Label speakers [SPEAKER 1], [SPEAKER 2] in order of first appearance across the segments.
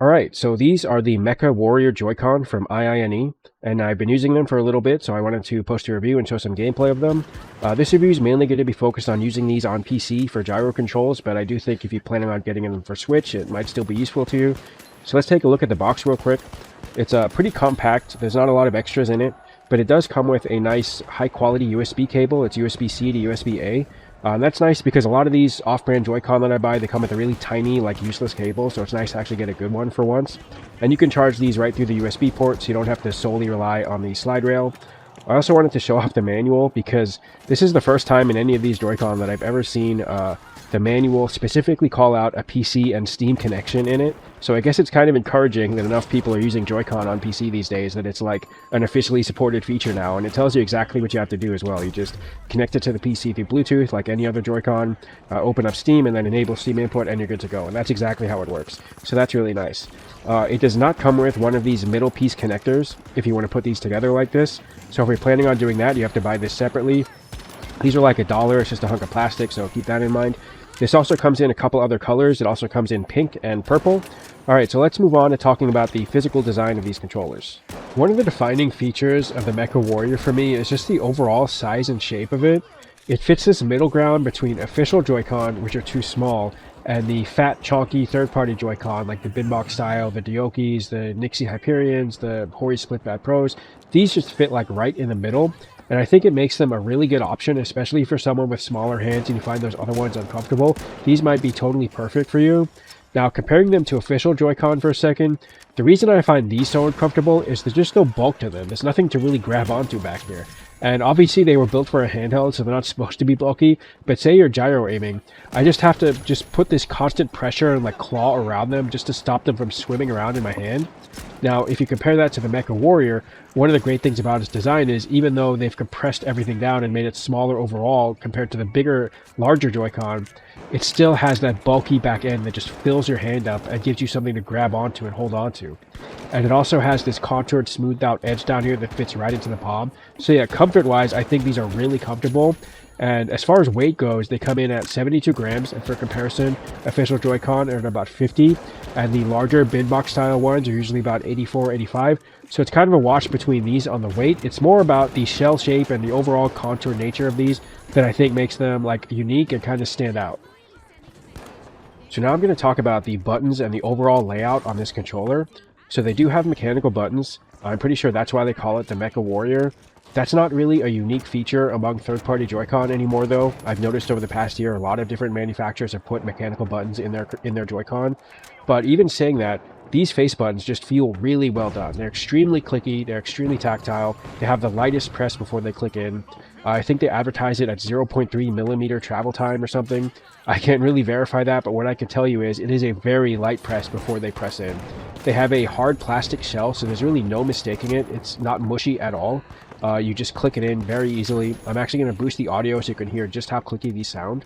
[SPEAKER 1] Alright, so these are the Mecha Warrior Joy-Con from IINE, and I've been using them for a little bit, so I wanted to post a review and show some gameplay of them. This review is mainly going to be focused on using these on PC for gyro controls, but I do think if you're planning on getting them for Switch, it might still be useful to you. So let's take a look at the box real quick. It's pretty compact, there's not a lot of extras in it, but it does come with a nice high-quality USB cable. It's USB-C to USB-A. That's nice because a lot of these off-brand Joy-Con that I buy, they come with a really tiny, useless cable, so it's nice to actually get a good one for once. And you can charge these right through the USB port, so you don't have to solely rely on the slide rail. I also wanted to show off the manual because this is the first time in any of these Joy-Con that I've ever seen the manual specifically call out a PC and Steam connection in it. So I guess it's kind of encouraging that enough people are using Joy-Con on PC these days that it's like an officially supported feature now, and it tells you exactly what you have to do as well. You just connect it to the PC through Bluetooth like any other Joy-Con, open up Steam, and then enable Steam input, and you're good to go. And that's exactly how it works. So that's really nice. It does not come with one of these middle piece connectors if you want to put these together like this. So if you're planning on doing that, you have to buy this separately. These are like $1. It's just a hunk of plastic, so keep that in mind. This also comes in a couple other colors. It also comes in pink and purple. Alright, so let's move on to talking about the physical design of these controllers. One of the defining features of the Mecha Warrior for me is just the overall size and shape of it. It fits this middle ground between official Joy-Con, which are too small, and the fat, chonky third-party Joy-Con, like the Binbox style, the Diokis, the Nixie Hyperions, the Hori Splitbat Pros. These just fit right in the middle. And I think it makes them a really good option, especially for someone with smaller hands and you find those other ones uncomfortable. These might be totally perfect for you. Now, comparing them to official Joy-Con for a second, the reason I find these so uncomfortable is there's just no bulk to them. There's nothing to really grab onto back here. And obviously they were built for a handheld, so they're not supposed to be bulky. But say you're gyro aiming, I just have to put this constant pressure and claw around them just to stop them from swimming around in my hand. Now, if you compare that to the Mecha Warrior, one of the great things about its design is even though they've compressed everything down and made it smaller overall compared to the bigger, larger Joy-Con, it still has that bulky back end that just fills your hand up and gives you something to grab onto and hold onto. And it also has this contoured, smoothed out edge down here that fits right into the palm. So yeah, comfort-wise, I think these are really comfortable. And as far as weight goes, they come in at 72 grams, and for comparison, official Joy-Con are at about 50, and the larger Binbox style ones are usually about 84, 85. So it's kind of a wash between these on the weight. It's more about the shell shape and the overall contour nature of these that I think makes them unique and kind of stand out. So now I'm going to talk about the buttons and the overall layout on this controller. So they do have mechanical buttons. I'm pretty sure that's why they call it the Mecha Warrior. That's not really a unique feature among third-party Joy-Con anymore, though. I've noticed over the past year a lot of different manufacturers have put mechanical buttons in their Joy-Con. But even saying that, these face buttons just feel really well done. They're extremely clicky, they're extremely tactile, they have the lightest press before they click in. I think they advertise it at 0.3 millimeter travel time or something. I can't really verify that, but what I can tell you is it is a very light press before they press in. They have a hard plastic shell, so there's really no mistaking it. It's not mushy at all. You just click it in very easily. I'm actually going to boost the audio so you can hear just how clicky these sound.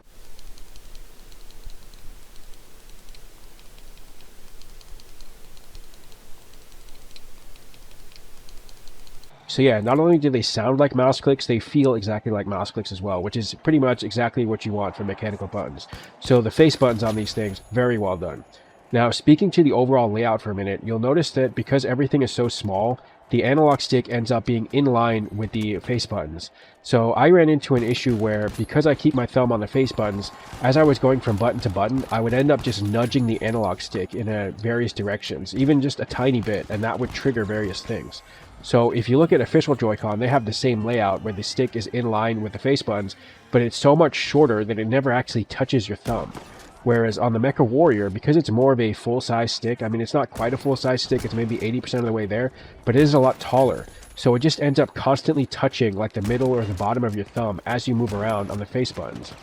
[SPEAKER 1] So yeah, not only do they sound like mouse clicks, they feel exactly like mouse clicks as well, which is pretty much exactly what you want from mechanical buttons. So the face buttons on these things, very well done. Now, speaking to the overall layout for a minute, you'll notice that because everything is so small, the analog stick ends up being in line with the face buttons. So I ran into an issue where, because I keep my thumb on the face buttons, as I was going from button to button, I would end up just nudging the analog stick in various directions, even just a tiny bit, and that would trigger various things. So if you look at official Joy-Con, they have the same layout where the stick is in line with the face buttons, but it's so much shorter that it never actually touches your thumb. Whereas on the Mecha Warrior, because it's more of a full-size stick, I mean, it's not quite a full-size stick, it's maybe 80% of the way there, but it is a lot taller. So it just ends up constantly touching the middle or the bottom of your thumb as you move around on the face buttons.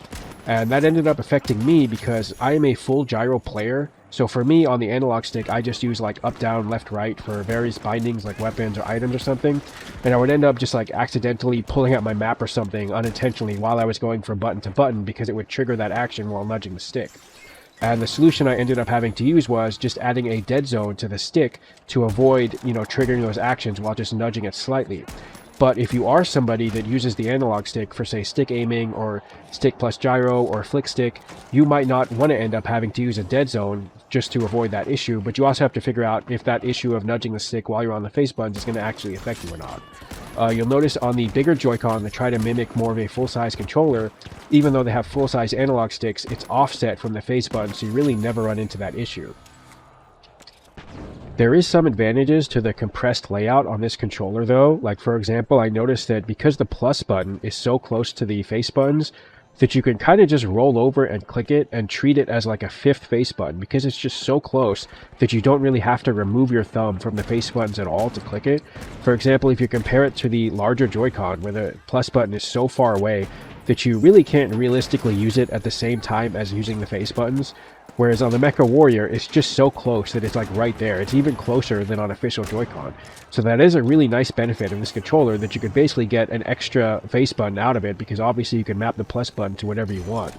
[SPEAKER 1] And that ended up affecting me because I am a full gyro player. So for me, on the analog stick, I just use up, down, left, right for various bindings like weapons or items or something. And I would end up just accidentally pulling out my map or something unintentionally while I was going from button to button because it would trigger that action while nudging the stick. And the solution I ended up having to use was just adding a dead zone to the stick to avoid, triggering those actions while just nudging it slightly. But if you are somebody that uses the analog stick for, say, stick aiming or stick plus gyro or flick stick, you might not want to end up having to use a dead zone just to avoid that issue, but you also have to figure out if that issue of nudging the stick while you're on the face buttons is going to actually affect you or not. You'll notice on the bigger Joy-Con that try to mimic more of a full-size controller, even though they have full-size analog sticks, it's offset from the face button, so you really never run into that issue. There is some advantages to the compressed layout on this controller though. Like for example, I noticed that because the plus button is so close to the face buttons, that you can kind of just roll over and click it and treat it as like a fifth face button, because it's just so close that you don't really have to remove your thumb from the face buttons at all to click it. For example, if you compare it to the larger Joy-Con where the plus button is so far away that you really can't realistically use it at the same time as using the face buttons, whereas on the Mecha Warrior it's just so close that it's like right there. It's even closer than on official Joy-Con. So that is a really nice benefit of this controller, that you could basically get an extra face button out of it, because obviously you can map the plus button to whatever you want.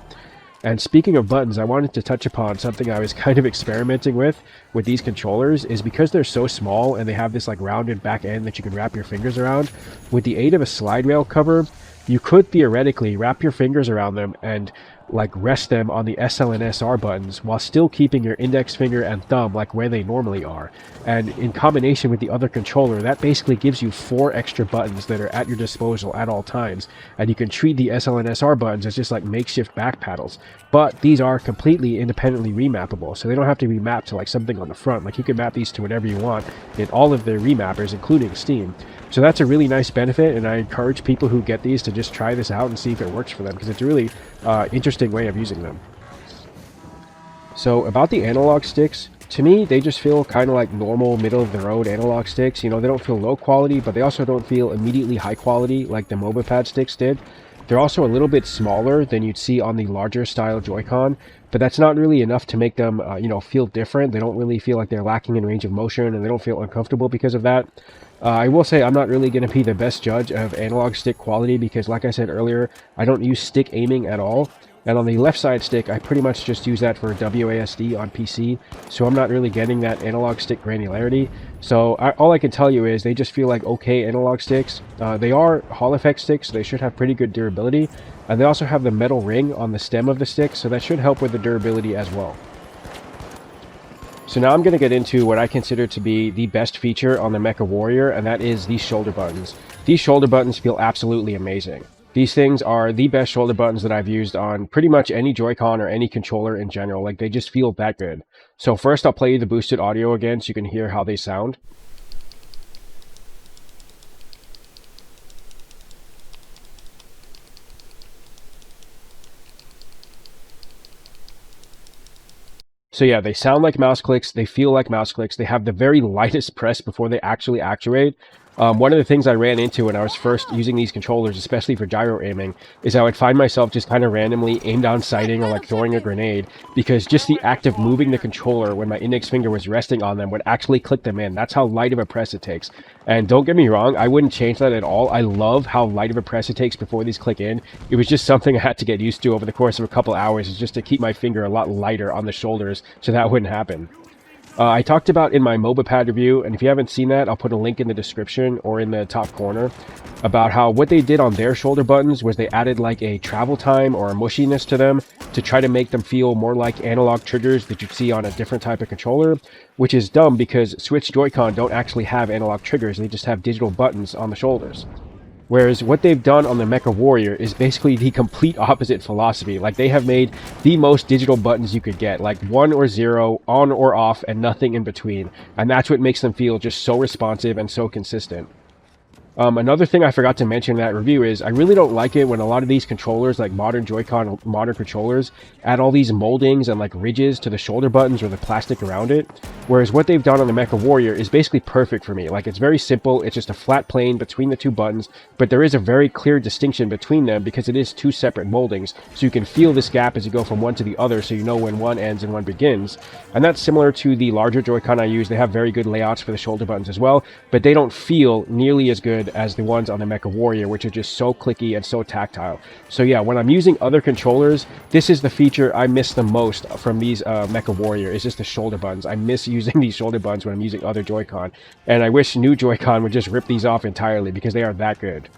[SPEAKER 1] And speaking of buttons, I wanted to touch upon something I was kind of experimenting with these controllers, is because they're so small and they have this like rounded back end that you can wrap your fingers around. With the aid of a slide rail cover, you could theoretically wrap your fingers around them and like rest them on the SL and SR buttons while still keeping your index finger and thumb like where they normally are. And in combination with the other controller, that basically gives you 4 extra buttons that are at your disposal at all times. And you can treat the SL and SR buttons as just like makeshift back paddles. But these are completely independently remappable, so they don't have to be mapped to like something on the front. Like you can map these to whatever you want in all of their remappers, including Steam. So that's a really nice benefit, and I encourage people who get these to just try this out and see if it works for them, because it's a really interesting way of using them. So about the analog sticks, to me they just feel kind of like normal middle-of-the-road analog sticks. You know, they don't feel low quality, but they also don't feel immediately high quality like the MobaPad sticks did. They're also a little bit smaller than you'd see on the larger style Joy-Con, but that's not really enough to make them, you know, feel different. They don't really feel like they're lacking in range of motion, and they don't feel uncomfortable because of that. I will say I'm not really going to be the best judge of analog stick quality, because like I said earlier, I don't use stick aiming at all. And on the left side stick, I pretty much just use that for WASD on PC, so I'm not really getting that analog stick granularity. So all I can tell you is they just feel like okay analog sticks. They are Hall effect sticks, so they should have pretty good durability. And they also have the metal ring on the stem of the stick, so that should help with the durability as well. So now I'm going to get into what I consider to be the best feature on the Mecha Warrior, and that is these shoulder buttons. These shoulder buttons feel absolutely amazing. These things are the best shoulder buttons that I've used on pretty much any Joy-Con or any controller in general. Like, they just feel that good. So first I'll play you the boosted audio again so you can hear how they sound. So yeah, they sound like mouse clicks, they feel like mouse clicks, they have the very lightest press before they actually actuate. One of the things I ran into when I was first using these controllers, especially for gyro aiming, is I would find myself just kind of randomly aim down sighting or like throwing a grenade, because just the act of moving the controller when my index finger was resting on them would actually click them in. That's how light of a press it takes. And don't get me wrong, I wouldn't change that at all. I love how light of a press it takes before these click in. It was just something I had to get used to over the course of a couple hours, is just to keep my finger a lot lighter on the shoulders so that wouldn't happen. I talked about in my MobaPad review, and if you haven't seen that, I'll put a link in the description or in the top corner, about how what they did on their shoulder buttons was they added like a travel time or a mushiness to them to try to make them feel more like analog triggers that you'd see on a different type of controller, which is dumb because Switch Joy-Con don't actually have analog triggers, they just have digital buttons on the shoulders. Whereas what they've done on the Mecha Warrior is basically the complete opposite philosophy. Like, they have made the most digital buttons you could get, like 1 or 0, on or off, and nothing in between. And that's what makes them feel just so responsive and so consistent. Another thing I forgot to mention in that review is I really don't like it when a lot of these controllers, like modern Joy-Con, modern controllers, add all these moldings and like ridges to the shoulder buttons or the plastic around it. Whereas what they've done on the Mecha Warrior is basically perfect for me. Like, it's very simple, it's just a flat plane between the two buttons, but there is a very clear distinction between them because it is 2 separate moldings, so you can feel this gap as you go from one to the other, so you know when one ends and one begins. And that's similar to the larger Joy-Con I use. They have very good layouts for the shoulder buttons as well, but they don't feel nearly as good as the ones on the Mecha Warrior, which are just so clicky and so tactile. So yeah, when I'm using other controllers, this is the feature I miss the most from these Mecha Warrior, is just the shoulder buttons. I miss using these shoulder buttons when I'm using other Joy-Con, and I wish new Joy-Con would just rip these off entirely because they are that good.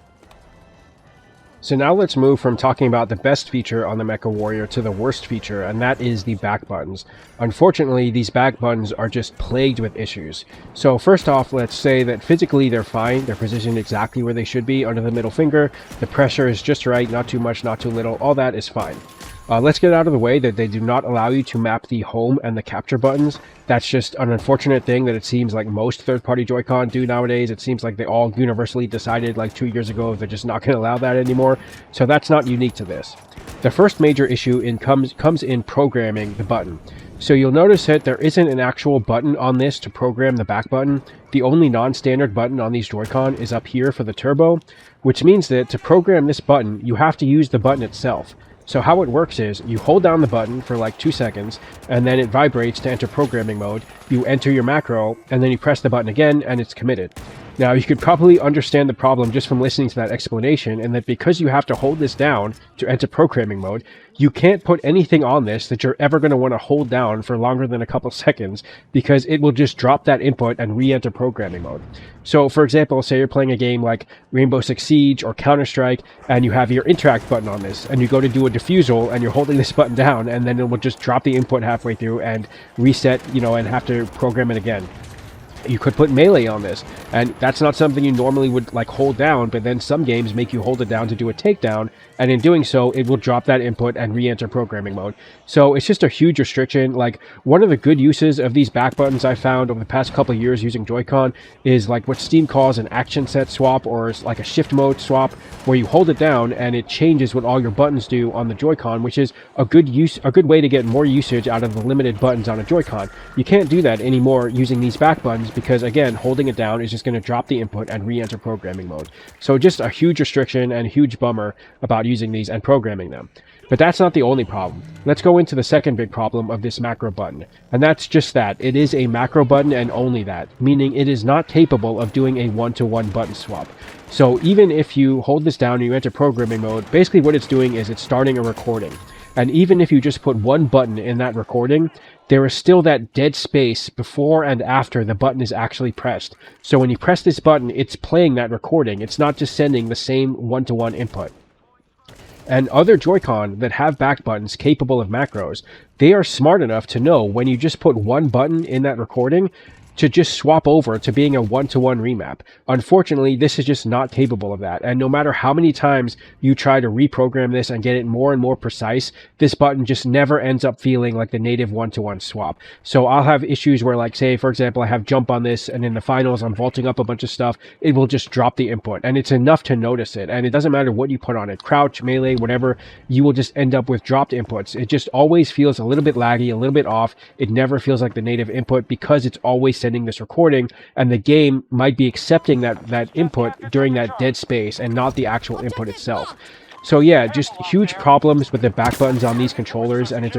[SPEAKER 1] So now let's move from talking about the best feature on the Mecha Warrior to the worst feature, and that is the back buttons. Unfortunately, these back buttons are just plagued with issues. So first off, let's say that physically they're fine, they're positioned exactly where they should be under the middle finger, the pressure is just right, not too much, not too little, all that is fine. Let's get out of the way that they do not allow you to map the home and the capture buttons. That's just an unfortunate thing that it seems like most third-party Joy-Con do nowadays. It seems like they all universally decided like 2 years ago they're just not going to allow that anymore. So that's not unique to this. The first major issue comes in programming the button. So you'll notice that there isn't an actual button on this to program the back button. The only non-standard button on these Joy-Con is up here for the turbo, which means that to program this button, you have to use the button itself. So how it works is, you hold down the button for like 2 seconds, and then it vibrates to enter programming mode, you enter your macro, and then you press the button again, and it's committed. Now, you could probably understand the problem just from listening to that explanation, and that because you have to hold this down to enter programming mode, you can't put anything on this that you're ever going to want to hold down for longer than a couple seconds, because it will just drop that input and re-enter programming mode. So, for example, say you're playing a game like Rainbow Six Siege or Counter-Strike, and you have your interact button on this, and you go to do a defusal, and you're holding this button down, and then it will just drop the input halfway through and reset, and have to program it again. You could put melee on this, and that's not something you normally would like hold down, but then some games make you hold it down to do a takedown, and in doing so, it will drop that input and re-enter programming mode. So it's just a huge restriction. Like, one of the good uses of these back buttons I found over the past couple of years using Joy-Con is like what Steam calls an action set swap, or like a shift mode swap, where you hold it down and it changes what all your buttons do on the Joy-Con, which is a good way to get more usage out of the limited buttons on a Joy-Con. You can't do that anymore using these back buttons, because again, holding it down is just going to drop the input and re-enter programming mode. So just a huge restriction and a huge bummer about using these and programming them. But that's not the only problem. Let's go into the second big problem of this macro button, and that's just that. It is a macro button and only that, meaning it is not capable of doing a one-to-one button swap. So even if you hold this down and you enter programming mode, basically what it's doing is it's starting a recording. And even if you just put one button in that recording, there is still that dead space before and after the button is actually pressed. So when you press this button, it's playing that recording. It's not just sending the same one-to-one input. And other Joy-Con that have back buttons capable of macros, they are smart enough to know when you just put one button in that recording, to just swap over to being a one-to-one remap. Unfortunately, this is just not capable of that, and no matter how many times you try to reprogram this and get it more and more precise, this button just never ends up feeling like the native one-to-one swap. So I'll have issues where, like, say, for example, I have jump on this, and in the finals I'm vaulting up a bunch of stuff, it will just drop the input, and it's enough to notice it, and it doesn't matter what you put on it, crouch, melee, whatever, you will just end up with dropped inputs. It just always feels a little bit laggy, a little bit off. It never feels like the native input, because it's always sending this recording, and the game might be accepting that input during that dead space and not the actual input itself. So yeah, just huge problems with the back buttons on these controllers, and it's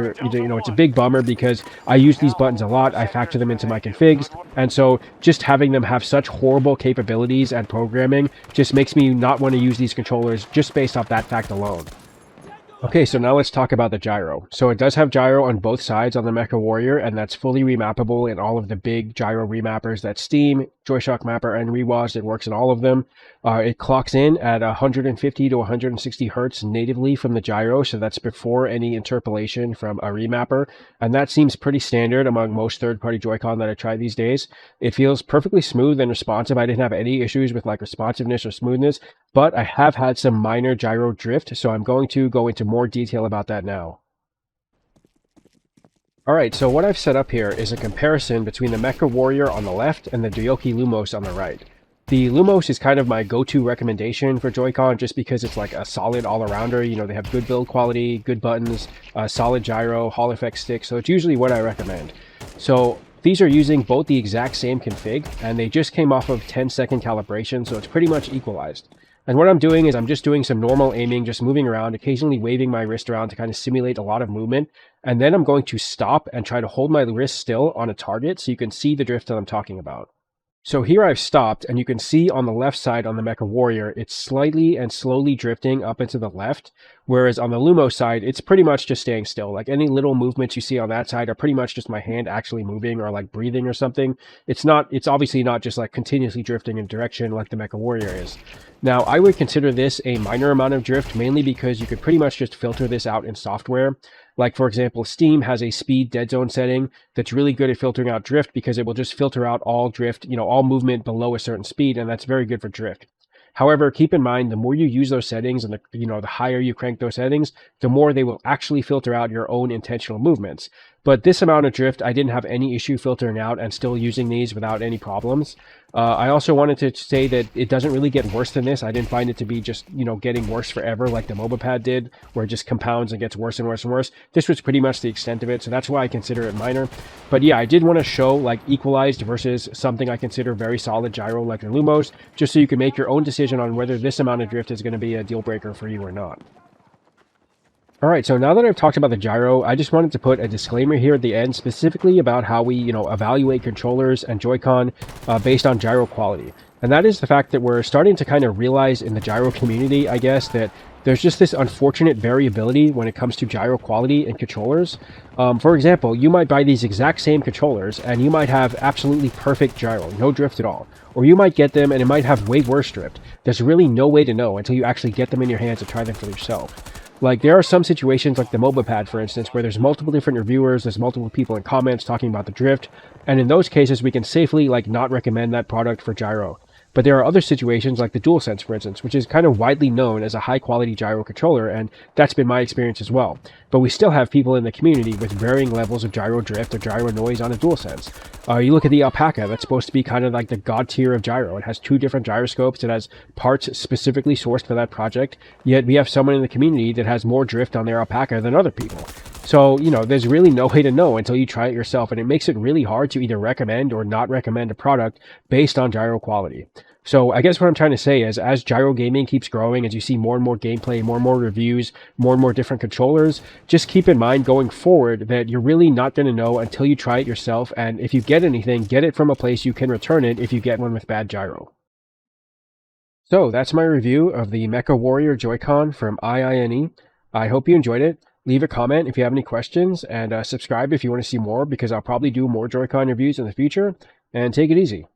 [SPEAKER 1] a big bummer, because I use these buttons a lot. I factor them into my configs, and so just having them have such horrible capabilities and programming just makes me not want to use these controllers just based off that fact alone. Okay, so now let's talk about the gyro. So it does have gyro on both sides on the Mecha Warrior, and that's fully remappable in all of the big gyro remappers. That's Steam, Joy-Shock Mapper, and Rewash. It works in all of them. It clocks in at 150 to 160 hertz natively from the gyro, so that's before any interpolation from a remapper, and that seems pretty standard among most third-party Joy-Con that I try these days. It feels perfectly smooth and responsive. I didn't have any issues with like responsiveness or smoothness, but I have had some minor gyro drift, so I'm going to go into more detail about that now. Alright, so what I've set up here is a comparison between the Mecha Warrior on the left and the Ryoki Lumos on the right. The Lumos is kind of my go-to recommendation for Joy-Con, just because it's like a solid all-arounder. They have good build quality, good buttons, solid gyro, Hall effect stick, so it's usually what I recommend. So these are using both the exact same config, and they just came off of 10-second calibration, so it's pretty much equalized. And what I'm doing is I'm just doing some normal aiming, just moving around, occasionally waving my wrist around to kind of simulate a lot of movement. And then I'm going to stop and try to hold my wrist still on a target so you can see the drift that I'm talking about. So here I've stopped, and you can see on the left side on the Mecha Warrior, it's slightly and slowly drifting up and to the left, Whereas on the Lumos side, it's pretty much just staying still. Like any little movements you see on that side are pretty much just my hand actually moving or like breathing or something. It's obviously not just like continuously drifting in direction like the Mecha Warrior is. Now, I would consider this a minor amount of drift, mainly because you could pretty much just filter this out in software. Like, for example, Steam has a speed dead zone setting that's really good at filtering out drift because it will just filter out all drift, all movement below a certain speed, and that's very good for drift. However, keep in mind, the more you use those settings and the higher you crank those settings, the more they will actually filter out your own intentional movements. But this amount of drift, I didn't have any issue filtering out and still using these without any problems. I also wanted to say that it doesn't really get worse than this. I didn't find it to be just, getting worse forever like the MOBA pad did, where it just compounds and gets worse and worse and worse. This was pretty much the extent of it, so that's why I consider it minor. But yeah, I did want to show like equalized versus something I consider very solid gyro like the Lumos, just so you can make your own decision on whether this amount of drift is going to be a deal breaker for you or not. Alright, so now that I've talked about the gyro, I just wanted to put a disclaimer here at the end specifically about how we, evaluate controllers and Joy-Con based on gyro quality. And that is the fact that we're starting to kind of realize in the gyro community, I guess, that there's just this unfortunate variability when it comes to gyro quality and controllers. For example, you might buy these exact same controllers and you might have absolutely perfect gyro, no drift at all. Or you might get them and it might have way worse drift. There's really no way to know until you actually get them in your hands and try them for yourself. Like, there are some situations like the MOBA pad, for instance, where there's multiple different reviewers, there's multiple people in comments talking about the drift, and in those cases we can safely, not recommend that product for gyro. But there are other situations like the DualSense, for instance, which is kind of widely known as a high-quality gyro controller, and that's been my experience as well. But we still have people in the community with varying levels of gyro drift or gyro noise on a DualSense. You look at the Alpaca, that's supposed to be kind of like the god tier of gyro. It has 2 different gyroscopes, it has parts specifically sourced for that project, yet we have someone in the community that has more drift on their Alpaca than other people. So, there's really no way to know until you try it yourself, and it makes it really hard to either recommend or not recommend a product based on gyro quality. So I guess what I'm trying to say is, as gyro gaming keeps growing, as you see more and more gameplay, more and more reviews, more and more different controllers, just keep in mind going forward that you're really not going to know until you try it yourself, and if you get anything, get it from a place you can return it if you get one with bad gyro. So that's my review of the Mecha Warrior Joy-Con from IINE. I hope you enjoyed it. Leave a comment if you have any questions, and subscribe if you want to see more, because I'll probably do more Joy-Con reviews in the future, and take it easy.